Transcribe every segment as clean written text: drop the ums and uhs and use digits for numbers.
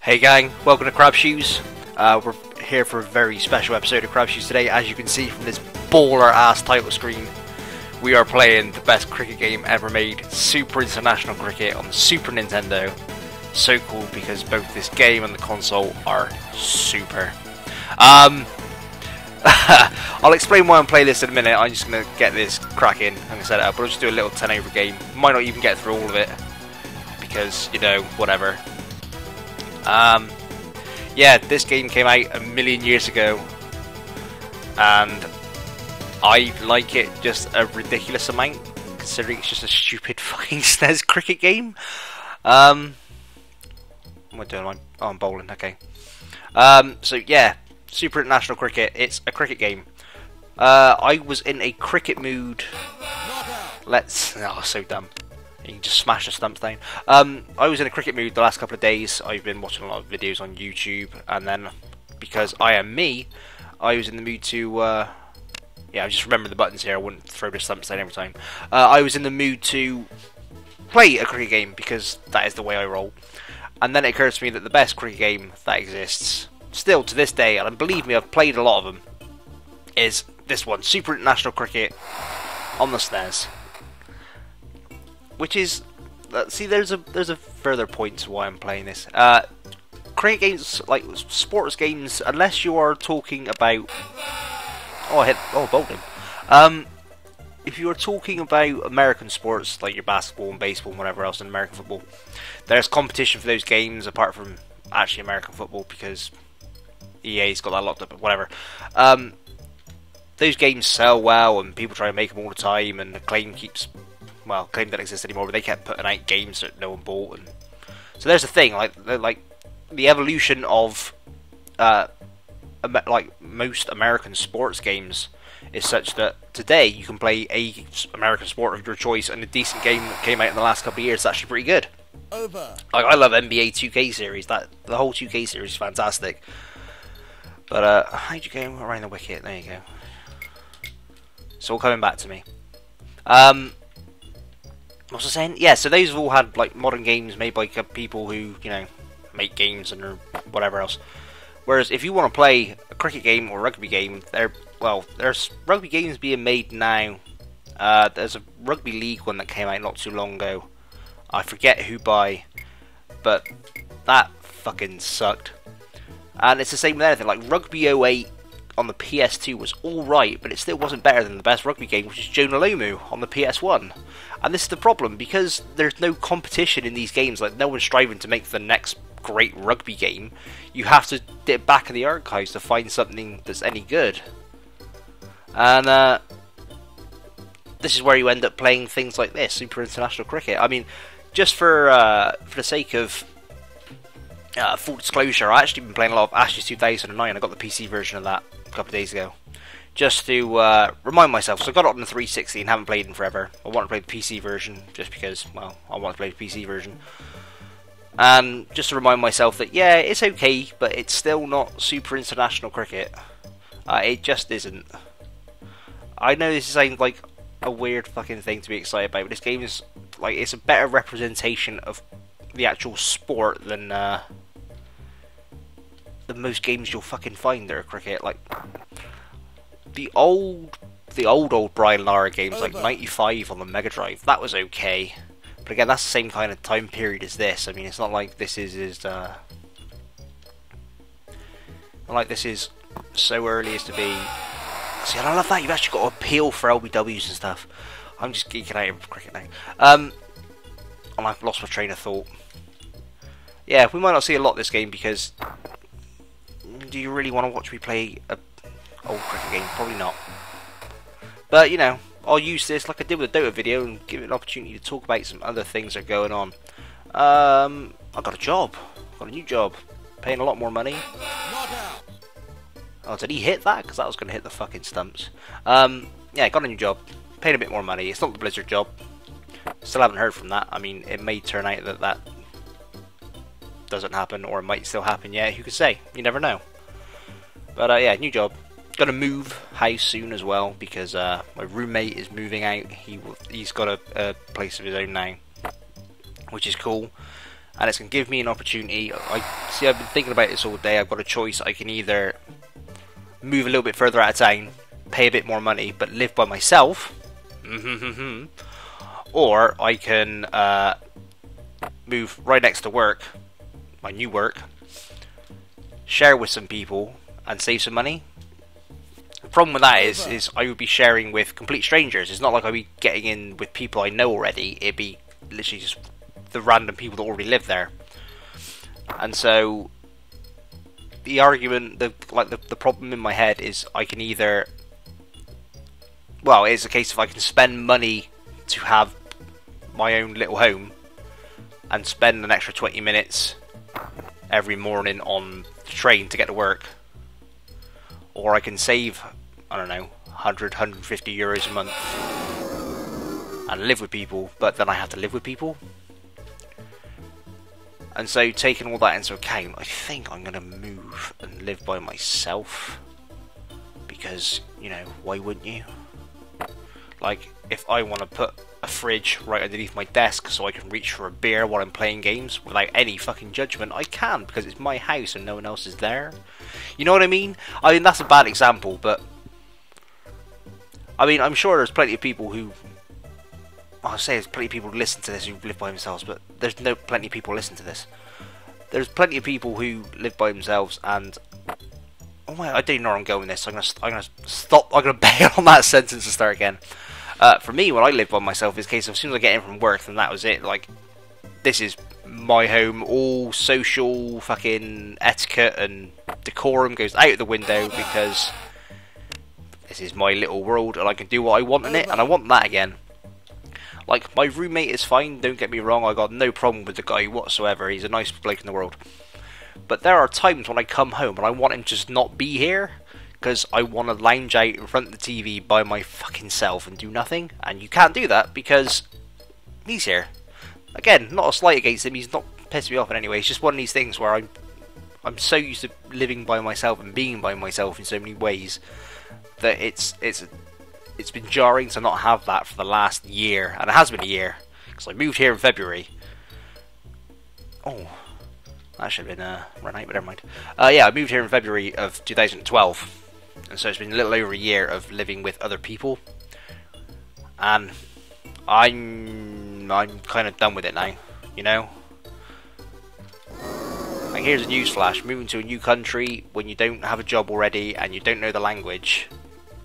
Hey gang, welcome to Crab Shoes. We're here for a very special episode of Crab Shoes today. As you can see from this baller ass title screen, we are playing the best cricket game ever made, Super International Cricket on the Super Nintendo. So cool because both this game and the console are super. I'll explain why I'm playing this in a minute. I'm just going to get this cracking and set it up. I'll just do a little 10 over game. Might not even get through all of it because, you know, whatever. Yeah, this game came out a million years ago, and I like it just a ridiculous amount, considering it's just a stupid fucking SNES cricket game. What am I doing? Oh, I'm bowling, okay. So yeah, Super International Cricket, it's a cricket game. I was in a cricket mood. Oh, so dumb. You can just smash the stumps down. I was in a cricket mood the last couple of days. I've been watching a lot of videos on YouTube, and then because I am me, I was in the mood to yeah, I just remember the buttons here. I wouldn't throw the stumps down every time. I was in the mood to play a cricket game because that is the way I roll. And then it occurs to me that the best cricket game that exists, still to this day, and believe me, I've played a lot of them, is this one, Super International Cricket on the SNES. Which is, see, there's a further point to why I'm playing this. Cricket games, like sports games, unless you are talking about, bowled him. If you are talking about American sports, like your basketball and baseball and whatever else in American football, there's competition for those games apart from actually American football because EA's got that locked up. But whatever. Those games sell well and people try to make them all the time, and the claim doesn't exist anymore, but they kept putting out games that no one bought, and so there's the thing, like the evolution of like most American sports games is such that today you can play a American sport of your choice, and a decent game that came out in the last couple of years is actually pretty good. Over. Like, I love NBA 2K series. The whole 2K series is fantastic. But how'd you go around the wicket? There you go. It's all coming back to me. What was I saying? Yeah, so those have all had like modern games made by people who, you know, make games and whatever else. Whereas if you want to play a cricket game or a rugby game, there's rugby games being made now. There's a rugby league one that came out not too long ago. I forget who by, but that fucking sucked. And it's the same with anything. Like Rugby 08 on the PS2 was alright, but it still wasn't better than the best rugby game, which is Jonah Lomu on the PS1. And this is the problem, because there's no competition in these games, like no one's striving to make the next great rugby game. You have to dip back in the archives to find something that's any good. And this is where you end up playing things like this, Super International Cricket. I mean, just for the sake of full disclosure, I actually been playing a lot of Ashes 2009. I got the PC version of that a couple of days ago, just to remind myself. So I got it on the 360 and haven't played in forever. I want to play the PC version just because, well, I want to play the PC version. And just to remind myself that, yeah, it's okay, but it's still not Super International Cricket. It just isn't. I know this is like a weird fucking thing to be excited about, but this game is like, it's a better representation of the actual sport than most games you'll fucking find that are cricket. Like the old Brian Lara games, like 95 on the Mega Drive, that was okay. But again, that's the same kind of time period as this. I mean, it's not like this is not like this is so early as to be. See, I love that you've actually got to appeal for LBWs and stuff. I'm just geeking out over cricket now. And I've lost my train of thought. Yeah, we might not see a lot of this game because, do you really want to watch me play a old cricket game? Probably not. But, you know, I'll use this like I did with the Dota video and give it an opportunity to talk about some other things that are going on. I got a job. Got a new job. Paying a lot more money. Oh, did he hit that? Because that was going to hit the fucking stumps. Yeah, got a new job. Paying a bit more money. It's not the Blizzard job. Still haven't heard from that. I mean, it may turn out that doesn't happen, or it might still happen. Yeah, who could say? You never know. But yeah, new job. Gonna move house soon as well because my roommate is moving out. He's got a place of his own now, which is cool. and it's going to give me an opportunity. I've been thinking about this all day. I've got a choice. I can either move a little bit further out of town, pay a bit more money, but live by myself, or I can move right next to work, my new work, share with some people, and save some money. The problem with that is I would be sharing with complete strangers. It's not like I'd be getting in with people I know already. It'd be literally just the random people that already live there. And so the argument, the problem in my head is I can either, well, it's a case of I can spend money to have my own little home and spend an extra 20 minutes every morning on the train to get to work, or I can save, I don't know, 100, 150 euros a month and live with people, but then I have to live with people. And so, taking all that into account, I think I'm going to move and live by myself, because, you know, why wouldn't you? Like, if I want to put a fridge right underneath my desk so I can reach for a beer while I'm playing games without any fucking judgment, I can, because it's my house and no one else is there. You know what I mean? I mean, that's a bad example, but I mean, I'm sure there's plenty of people who, I'll say there's plenty of people who listen to this who live by themselves, but there's no plenty of people who listen to this. There's plenty of people who live by themselves, and oh my, I don't even know where I'm going with this. I'm gonna stop. I'm gonna bail on that sentence and start again. For me, when I live by myself, it's a case of as soon as I get in from work, then that was it. Like, this is my home. All social fucking etiquette and decorum goes out the window, because this is my little world and I can do what I want in it, and I want that again. Like, my roommate is fine, don't get me wrong, I got no problem with the guy whatsoever, he's a nice bloke in the world. But there are times when I come home and I want him to just not be here, because I want to lounge out in front of the TV by my fucking self and do nothing, and you can't do that because he's here. Again, not a slight against him, he's not pissing me off in any way, it's just one of these things where I'm so used to living by myself and being by myself in so many ways that it's been jarring to not have that for the last year, and it has been a year, because I moved here in February. Oh, that should have been run out, but never mind. Yeah, I moved here in February of 2012, and so it's been a little over a year of living with other people, and I'm kind of done with it now, you know? Like, here's a newsflash, moving to a new country when you don't have a job already and you don't know the language,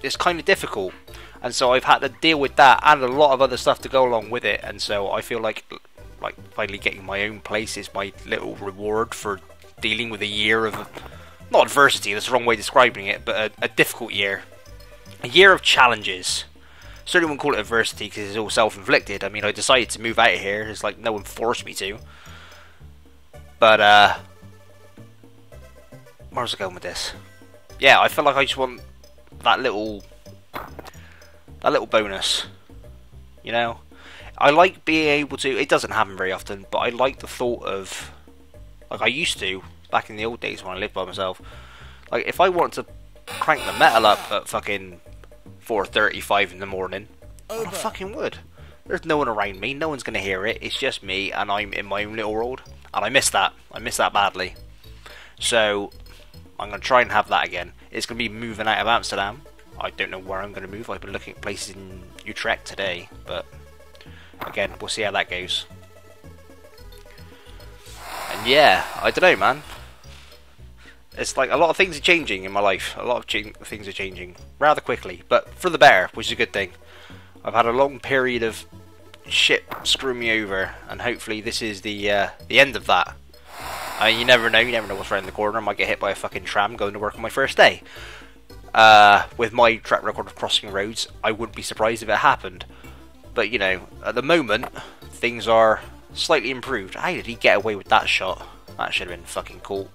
it's kind of difficult. And so I've had to deal with that and a lot of other stuff to go along with it, and so I feel like finally getting my own place is my little reward for dealing with a year of, not adversity, that's the wrong way of describing it, but a difficult year. A year of challenges. Certainly wouldn't call it adversity because it's all self-inflicted. I mean, I decided to move out of here, it's like no one forced me to. But, where's I going with this? Yeah, I feel like I just want that little bonus, you know? I like being able to, it doesn't happen very often, but I like the thought of, like I used to, back in the old days when I lived by myself, like if I wanted to crank the metal up at fucking 4:35 in the morning, I fucking would. There's no one around me, no one's going to hear it, it's just me, and I'm in my own little world, and I miss that badly. So, I'm going to try and have that again. It's going to be moving out of Amsterdam. I don't know where I'm going to move. I've been looking at places in Utrecht today, but again, we'll see how that goes. And yeah, I don't know, man. It's like a lot of things are changing in my life. A lot of things are changing rather quickly, but for the better, which is a good thing. I've had a long period of shit screwing me over, and hopefully this is the end of that. You never know what's around the corner. I might get hit by a fucking tram going to work on my first day. With my track record of crossing roads, I wouldn't be surprised if it happened. But, you know, at the moment, things are slightly improved. How did he get away with that shot? That should have been fucking cool.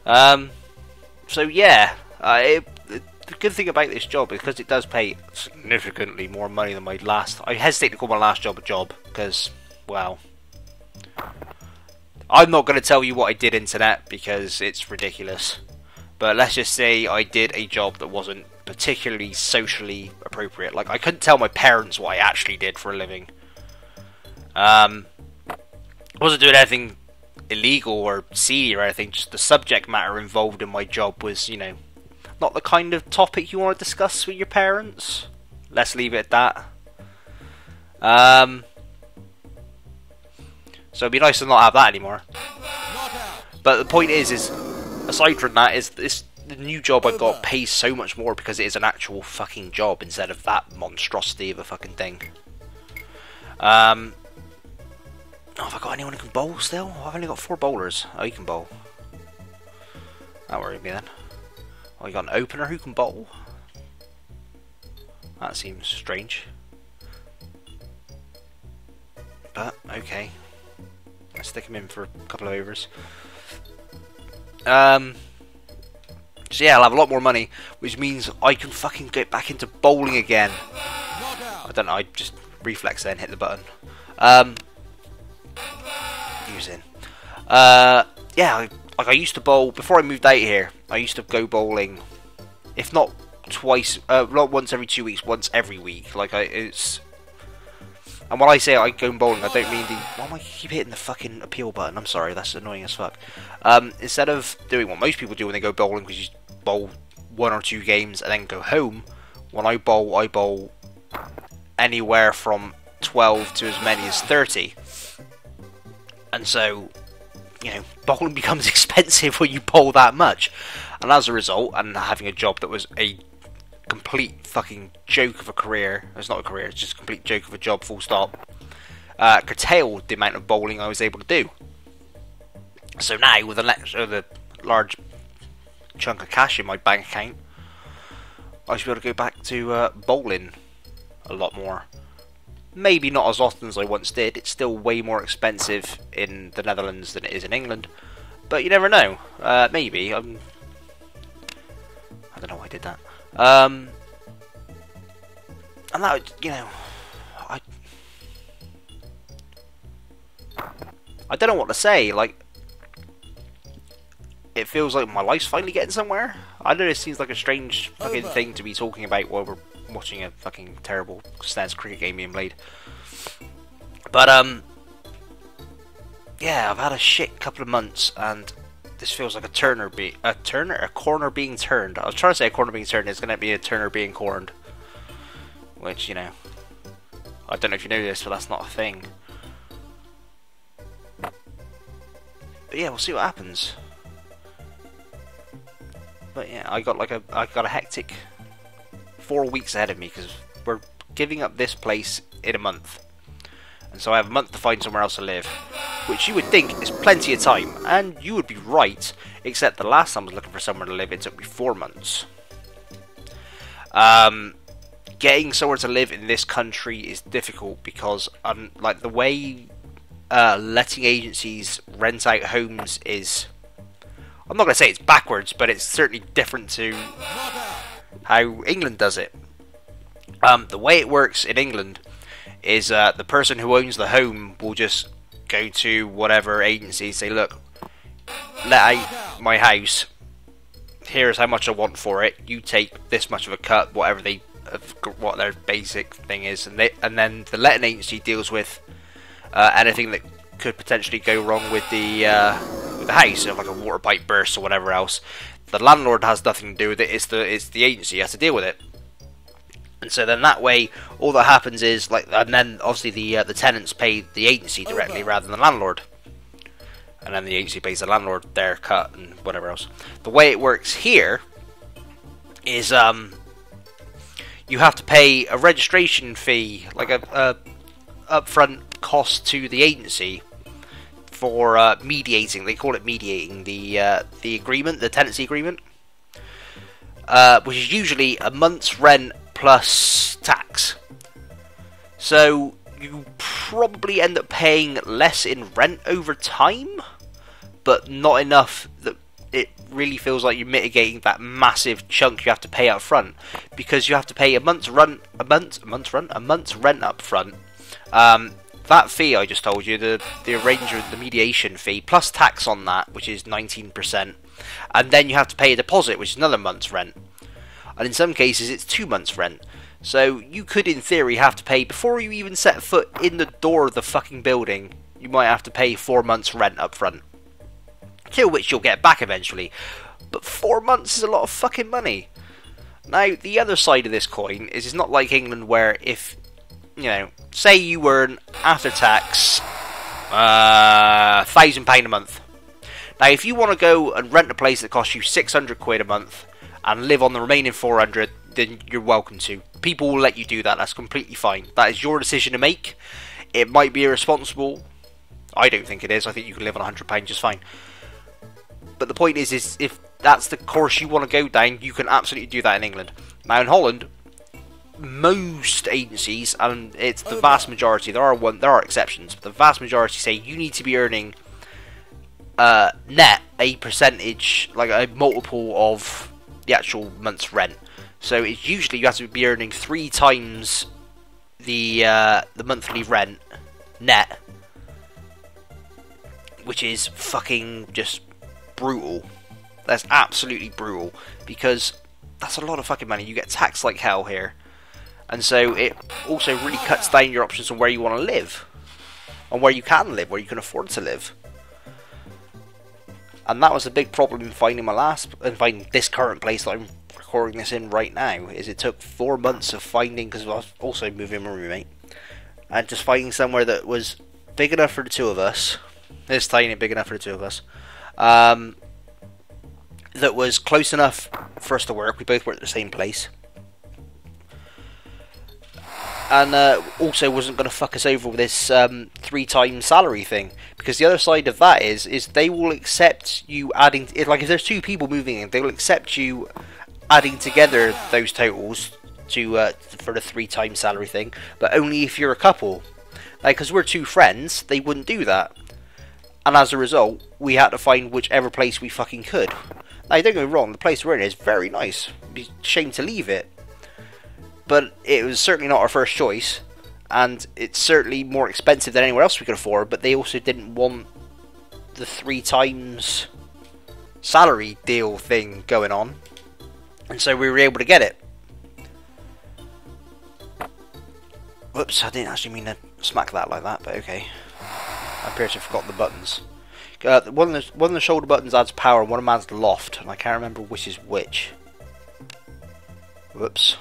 So yeah, the good thing about this job is because it does pay significantly more money than my last. I hesitate to call my last job a job because, well, I'm not going to tell you what I did internet because it's ridiculous. But let's just say I did a job that wasn't particularly socially appropriate. Like, I couldn't tell my parents what I actually did for a living. I wasn't doing anything illegal or seedy or anything. Just the subject matter involved in my job was, you know, not the kind of topic you want to discuss with your parents. Let's leave it at that. So it'd be nice to not have that anymore. But the point is aside from that, is the new job I've got pays so much more because it is an actual fucking job instead of that monstrosity of a fucking thing. Oh, have I got anyone who can bowl still? I've only got 4 bowlers. Oh, you can bowl. That worried me then. Oh, you got an opener who can bowl? That seems strange. But, okay. Let's stick him in for a couple of overs. So yeah, I'll have a lot more money, which means I can fucking get back into bowling again. I don't know, I just reflex then, hit the button. Using. Yeah, I used to bowl, before I moved out here, I used to go bowling, if not twice, not once every 2 weeks, once every week. Like, it's... And when I say I go bowling, I don't mean the... Why am I keep hitting the fucking appeal button? I'm sorry, that's annoying as fuck. Instead of doing what most people do when they go bowling, because you bowl 1 or 2 games and then go home, when I bowl anywhere from 12 to as many as 30. And so, you know, bowling becomes expensive when you bowl that much. And as a result, and having a job that was a complete fucking joke of a career, it's not a career, it's just a complete joke of a job, full stop, curtailed the amount of bowling I was able to do. So now, with a large chunk of cash in my bank account, I should be able to go back to bowling a lot more. Maybe not as often as I once did. It's still way more expensive in the Netherlands than it is in England, but you never know. Maybe. I don't know why I did that. And that, you know, I don't know what to say. Like, it feels like my life's finally getting somewhere. I know it seems like a strange fucking thing to be talking about while we're watching a fucking terrible SNES cricket game being played. But, yeah, I've had a shit couple of months, and this feels like a corner being turned. I was trying to say a corner being turned, it's going to be a turner being corned. Which, you know, I don't know if you know this, but that's not a thing. But yeah, we'll see what happens. But yeah, I got a hectic 4 weeks ahead of me, because we're giving up this place in a month. And so I have a month to find somewhere else to live, which you would think is plenty of time, and you would be right, except the last time I was looking for somewhere to live, it took me 4 months. Getting somewhere to live in this country is difficult because, like, the way letting agencies rent out homes is... I'm not going to say it's backwards, but it's certainly different to how England does it. The way it works in England is the person who owns the home will just go to whatever agency, say, look, let out my house, here's how much I want for it, you take this much of a cut, what their basic thing is, and then the letting agency deals with anything that could potentially go wrong with the house, like a water pipe burst or whatever else. The landlord has nothing to do with it, it's the agency has to deal with it. And so then that way, all that happens is, like, and then obviously the tenants pay the agency directly rather than the landlord. And then the agency pays the landlord their cut and whatever else. The way it works here is you have to pay a registration fee, like a upfront cost to the agency for mediating. They call it mediating the agreement, the tenancy agreement, which is usually a month's rent plus tax. So you probably end up paying less in rent over time, but not enough that it really feels like you're mitigating that massive chunk you have to pay up front, because you have to pay a month's rent up front. That fee I just told you, the arrangement, the mediation fee, plus tax on that, which is 19%, and then you have to pay a deposit, which is another month's rent. And in some cases it's 2 months' rent. So you could, in theory, have to pay, before you even set foot in the door of the fucking building, you might have to pay 4 months rent up front, to which you'll get back eventually. But 4 months is a lot of fucking money. Now, the other side of this coin is it's not like England where if, you know, say you earn after tax £1,000 a month. Now, if you want to go and rent a place that costs you £600 a month and live on the remaining 400, then you're welcome to. People will let you do that. That's completely fine. That is your decision to make. It might be irresponsible. I don't think it is. I think you can live on £100 just fine. But the point is if that's the course you want to go down, you can absolutely do that in England. Now, in Holland, most agencies, and it's the vast majority, there are exceptions, but the vast majority say you need to be earning net a percentage, like a multiple of the actual month's rent. So it's usually you have to be earning 3 times the monthly rent net, which is fucking just brutal. That's absolutely brutal, because that's a lot of fucking money. You get taxed like hell here, and so it also really cuts down your options on where you want to live, on where you can live, where you can afford to live. And that was a big problem in finding finding this current place that I'm recording this in right now. Is it took 4 months of finding, because I was also moving my roommate, and just finding somewhere that was big enough for the two of us. This tiny, big enough for the two of us. That was close enough for us to work. We both worked at the same place. And also wasn't going to fuck us over with this 3 times salary thing. Because the other side of that is they will accept you adding... Like, if there's 2 people moving in, they will accept you adding together those totals for the 3 times salary thing. But only if you're a couple. Like, because we're 2 friends, they wouldn't do that. And as a result, we had to find whichever place we fucking could. Now, don't get me wrong, the place we're in is very nice. It'd be a shame to leave it. But it was certainly not our first choice. And it's certainly more expensive than anywhere else we could afford. But they also didn't want the 3 times salary deal thing going on. And so we were able to get it. Whoops, I didn't actually mean to smack that like that, but okay. I appear to have forgotten the buttons. One of the shoulder buttons adds power and one of them adds loft, and I can't remember which is which. Whoops.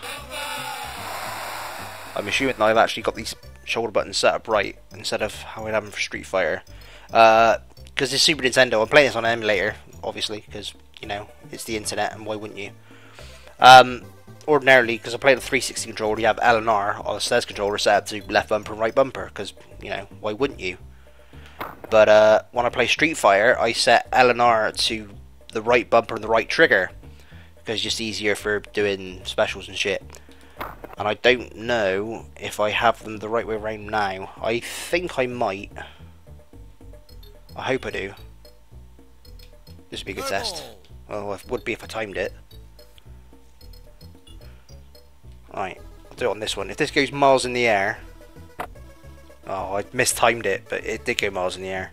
I'm assuming that I've actually got these shoulder buttons set up right instead of how I'd have them for Street Fighter. Because it's Super Nintendo, I'm playing this on an emulator, obviously, because, you know, it's the internet, and why wouldn't you? Ordinarily, because I play the 360 controller, you have L and R on the SNES controller set up to left bumper and right bumper, because, you know, why wouldn't you? But when I play Street Fighter, I set L and R to the right bumper and the right trigger, because it's just easier for doing specials and shit. And I don't know if I have them the right way around now. I think I might. I hope I do. This would be a good test. Well, it would be if I timed it. Right, I'll do it on this one. If this goes miles in the air... Oh, I mistimed it, but it did go miles in the air.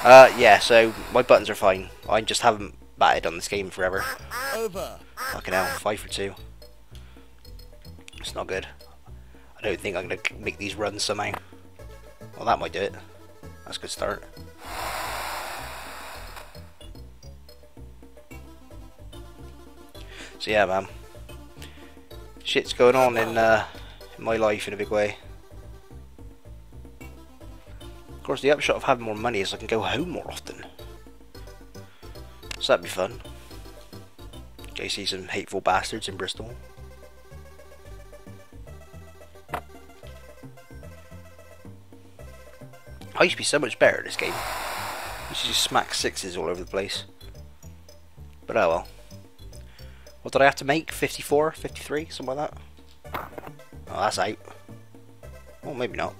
Yeah, so my buttons are fine. I just haven't batted on this game forever. Over. Fucking hell, 5 for 2. It's not good. I don't think I'm going to make these runs somehow. Well, that might do it. That's a good start. So yeah, man. Shit's going on in my life in a big way. Of course, the upshot of having more money is I can go home more often. So that'd be fun. Go see some hateful bastards in Bristol. I used to be so much better at this game. I used to just smack 6s all over the place. But oh well. What did I have to make? 54? 53? Something like that? Oh, that's out. Well, maybe not.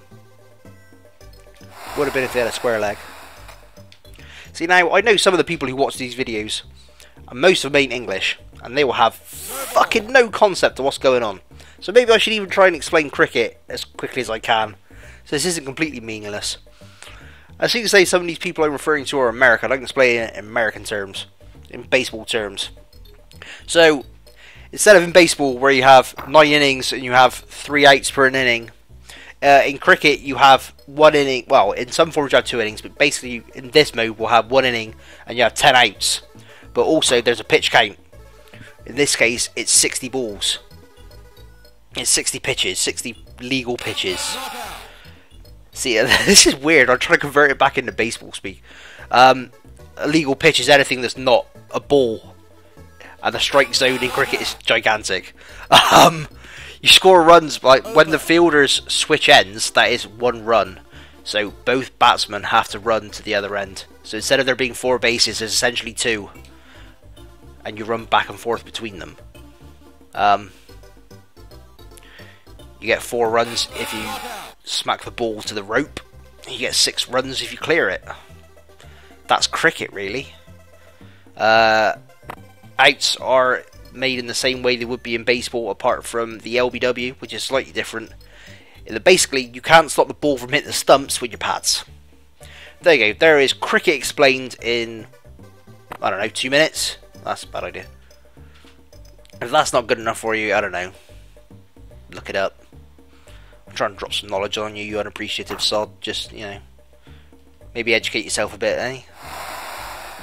Would have been if they had a square leg. See, now, I know some of the people who watch these videos, and most of them ain't English, and they will have fucking no concept of what's going on. So maybe I should even try and explain cricket as quickly as I can, so this isn't completely meaningless. I seem to say some of these people I'm referring to are American. I can explain it in American terms, in baseball terms. So, instead of in baseball where you have 9 innings and you have 3 outs per an inning, In cricket, you have one inning. Well, in some forms you have 2 innings, but basically in this mode we'll have 1 inning and you have 10 outs. But also there's a pitch count. In this case, it's 60 balls. It's 60 pitches, 60 legal pitches. See, this is weird. I'm trying to convert it back into baseball speak. A legal pitch is anything that's not a ball, and the strike zone in cricket is gigantic. You score runs like when the fielders switch ends. That is 1 run. So both batsmen have to run to the other end. So instead of there being 4 bases, there's essentially 2, and you run back and forth between them. You get 4 runs if you smack the ball to the rope. You get 6 runs if you clear it. That's cricket, really. Outs are made in the same way they would be in baseball, apart from the LBW, which is slightly different. Basically, you can't stop the ball from hitting the stumps with your pads. There you go. There is cricket explained in, I don't know, 2 minutes. That's a bad idea. If that's not good enough for you, I don't know. Look it up. I'm trying to drop some knowledge on you, you unappreciative sod. Just, you know, maybe educate yourself a bit, eh?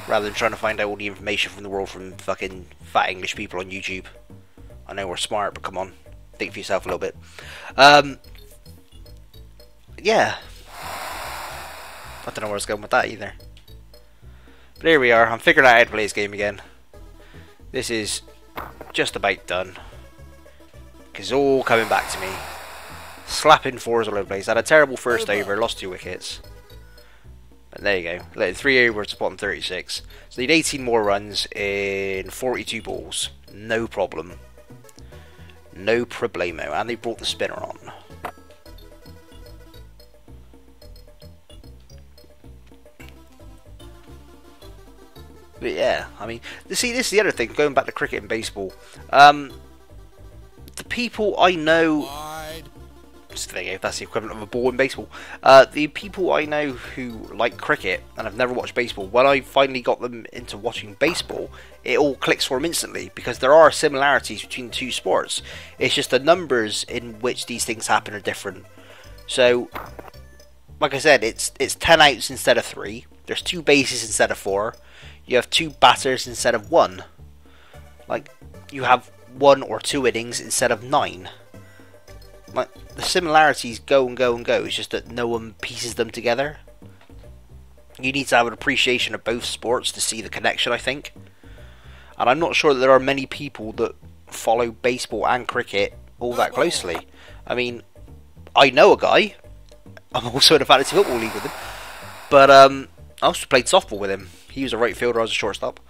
Rather than trying to find out all the information from the world from fucking fat English people on YouTube. I know we're smart, but come on. Think for yourself a little bit. Yeah. I don't know where I was going with that either. But here we are. I'm figuring out how to play this game again. This is just about done. Because it's all coming back to me. Slapping 4s all over the place. I had a terrible first over, lost 2 wickets. But there you go. Letting 3 overs to bottom 36. So need 18 more runs in 42 balls. No problem. No problemo. And they brought the spinner on. But yeah, I mean, see, this is the other thing, going back to cricket and baseball. The people I know, that's the equivalent of a ball in baseball. The people I know who like cricket and have never watched baseball, when I finally got them into watching baseball, it all clicks for them instantly, because there are similarities between the 2 sports. It's just the numbers in which these things happen are different. So, like I said, it's 10 outs instead of 3. There's 2 bases instead of 4. You have 2 batters instead of 1. Like, you have 1 or 2 innings instead of 9. Like, the similarities go and go and go. It's just that no one pieces them together. You need to have an appreciation of both sports to see the connection, I think. And I'm not sure that there are many people that follow baseball and cricket all that closely. I mean, I know a guy. I'm also in a fantasy football league with him. But I also played softball with him. He was a right fielder, I was a shortstop.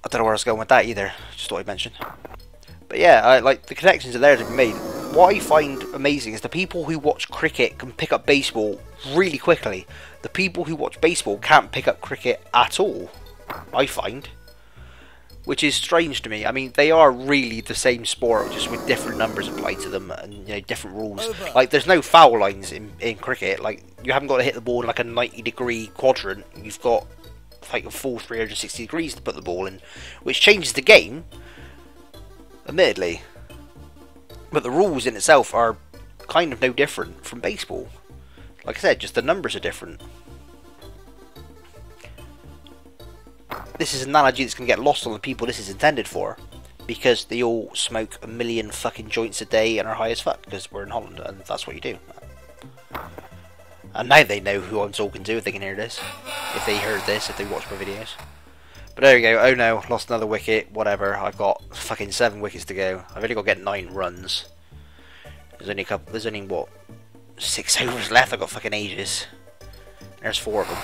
I don't know where I was going with that either. Just thought I'd mention. But yeah, like, the connections are there to be made. What I find amazing is the people who watch cricket can pick up baseball really quickly. The people who watch baseball can't pick up cricket at all, I find. Which is strange to me. I mean, they are really the same sport, just with different numbers applied to them and, you know, different rules. Like, there's no foul lines in cricket. Like, you haven't got to hit the ball in like a 90-degree quadrant. You've got like a full 360 degrees to put the ball in, which changes the game, admittedly. But the rules in itself are kind of no different from baseball. Like I said, just the numbers are different. This is an analogy that's going to get lost on the people this is intended for, because they all smoke a million fucking joints a day and are high as fuck, because we're in Holland and that's what you do. And now they know who I'm talking to if they can hear this. If they heard this, if they watched my videos. But there we go. Oh no, lost another wicket. Whatever. I've got fucking 7 wickets to go. I've only got to get 9 runs. There's only a couple. There's only what, 6 overs left. I've got fucking ages. There's 4 of them.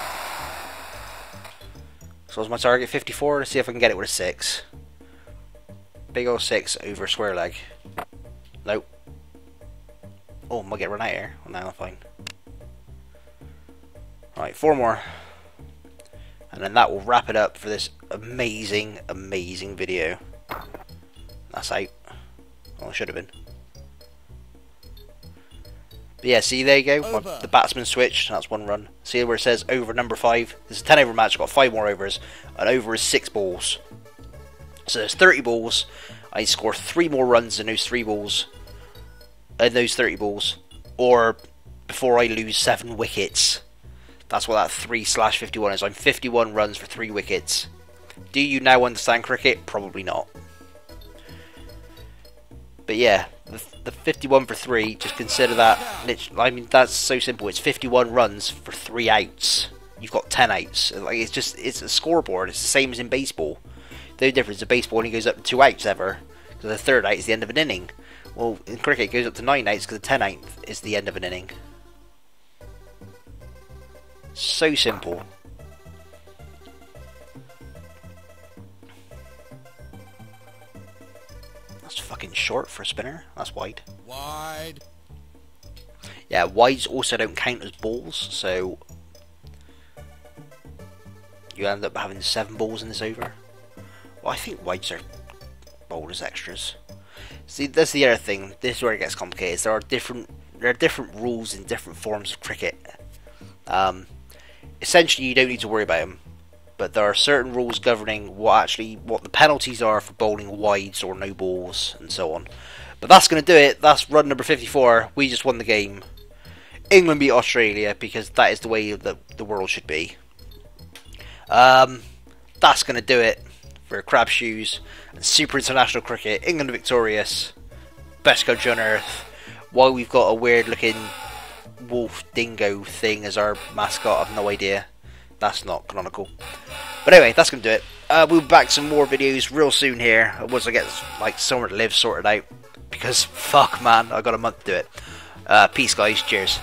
So what's my target? 54. Let's see if I can get it with a 6. Big old 6 over square leg. Nope. Oh, I might get run out here. Well, no, I'm fine. Right, 4 more. And then that will wrap it up for this amazing, amazing video. That's out. Well, it should have been. But yeah, see, there you go. The batsman switched. That's 1 run. See where it says over number 5? This is a 10 over match. I've got 5 more overs. And over is 6 balls. So there's 30 balls. I score 3 more runs in those 3 balls. in those 30 balls, or before I lose 7 wickets. That's what that 3/51 is. I'm 51 runs for 3 wickets. Do you now understand cricket? Probably not. But yeah, the 51 for 3, just consider that. I mean, that's so simple. It's 51 runs for 3 outs. You've got 10 outs. Like, it's a scoreboard. It's the same as in baseball. The only difference in baseball only goes up to 2 outs ever, because the 3rd out is the end of an inning. Well, in cricket it goes up to 9 outs because the 10 out is the end of an inning. So simple. That's fucking short for a spinner. That's wide. Wide. Yeah, wides also don't count as balls, so you end up having 7 balls in this over. Well, I think wides are bowled as extras. See, that's the other thing. This is where it gets complicated. There are different rules in different forms of cricket. Essentially, you don't need to worry about them, but there are certain rules governing what the penalties are for bowling wides or no balls and so on. But that's going to do it. That's run number 54. We just won the game. England beat Australia because that is the way that the world should be. That's going to do it for Crab Shoes and Super International Cricket. England victorious. Best country on earth. Why we've got a weird looking wolf dingo thing as our mascot, I have no idea. That's not canonical. But anyway, that's going to do it. We'll be back some more videos real soon here once I get like somewhere to live sorted out. Because fuck man, I got a month to do it. Peace guys, cheers.